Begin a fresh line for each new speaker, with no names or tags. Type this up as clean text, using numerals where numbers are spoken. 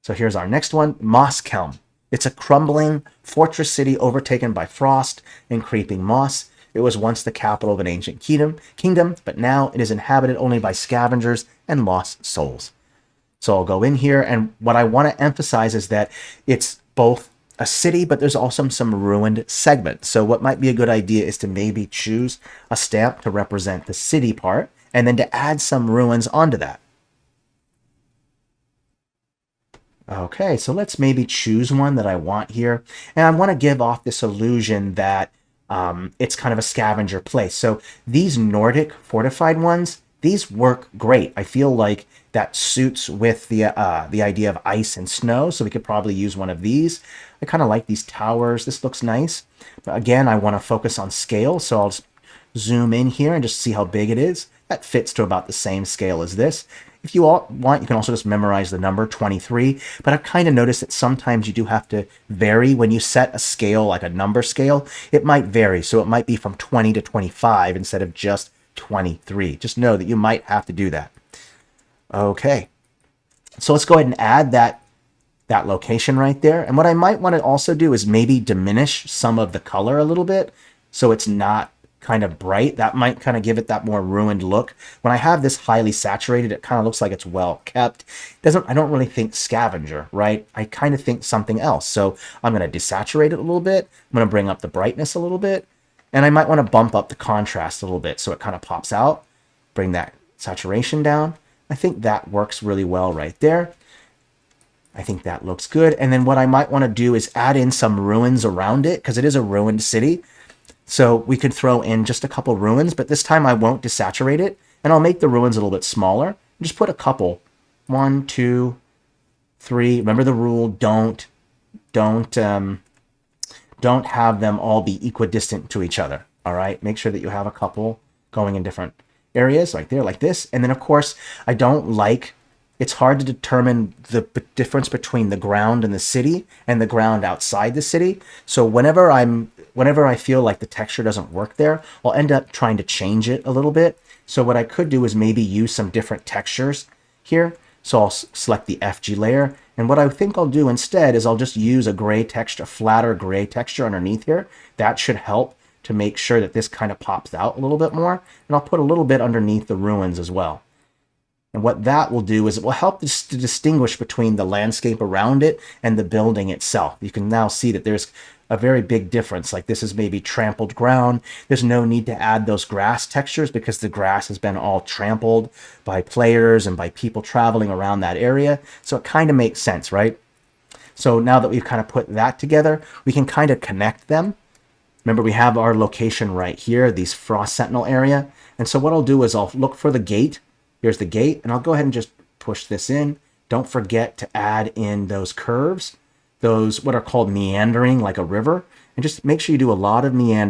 So here's our next one, Mosskelm. It's a crumbling fortress city overtaken by frost and creeping moss. It was once the capital of an ancient kingdom, but now it is inhabited only by scavengers and lost souls. So I'll go in here, and what I want to emphasize is that it's both a city, but there's also some ruined segments. So what might be a good idea is to maybe choose a stamp to represent the city part, and then to add some ruins onto that. Okay, so let's maybe choose one that I want here. And I want to give off this illusion that it's kind of a scavenger place. So these Nordic fortified ones, these work great. I feel like that suits with the idea of ice and snow, so we could probably use one of these. I kind of like these towers. This looks nice. But again, I want to focus on scale, so I'll just zoom in here and just see how big it is. That fits to about the same scale as this. If you all want, you can also just memorize the number 23, but I've kind of noticed that sometimes you do have to vary when you set a scale, like a number scale. It might vary, so it might be from 20 to 25 instead of just 23. Just know that you might have to do that. Okay, so let's go ahead and add that location right there. And what I might want to also do is maybe diminish some of the color a little bit so it's not kind of bright. That might kind of give it that more ruined look. When I have this highly saturated, it kind of looks like it's well kept. I don't really think scavenger, right? I kind of think something else. So I'm going to desaturate it a little bit. I'm going to bring up the brightness a little bit. And I might want to bump up the contrast a little bit so it kind of pops out. Bring that saturation down. I think that works really well right there. I think that looks good. And then what I might want to do is add in some ruins around it, because it is a ruined city. So we could throw in just a couple ruins, but this time I won't desaturate it, and I'll make the ruins a little bit smaller. Just put a couple. 1, 2, 3. Remember the rule, don't have them all be equidistant to each other. All right, make sure that you have a couple going in different areas, like there, like this. And then of course, it's hard to determine the difference between the ground in the city and the ground outside the city. So whenever I feel like the texture doesn't work there, I'll end up trying to change it a little bit. So what I could do is maybe use some different textures here. So I'll select the FG layer. And what I think I'll do instead is I'll just use a gray texture, a flatter gray texture underneath here. That should help to make sure that this kind of pops out a little bit more. And I'll put a little bit underneath the ruins as well. And what that will do is it will help to distinguish between the landscape around it and the building itself. You can now see that there's a very big difference. Like this is maybe trampled ground. There's no need to add those grass textures because the grass has been all trampled by players and by people traveling around that area. So it kind of makes sense, right? So now that we've kind of put that together, we can kind of connect them. Remember, we have our location right here, these Frost Sentinel area. And so what I'll do is I'll look for the gate. Here's the gate, and I'll go ahead and just push this in. Don't forget to add in those curves, those what are called meandering like a river, and just make sure you do a lot of meandering.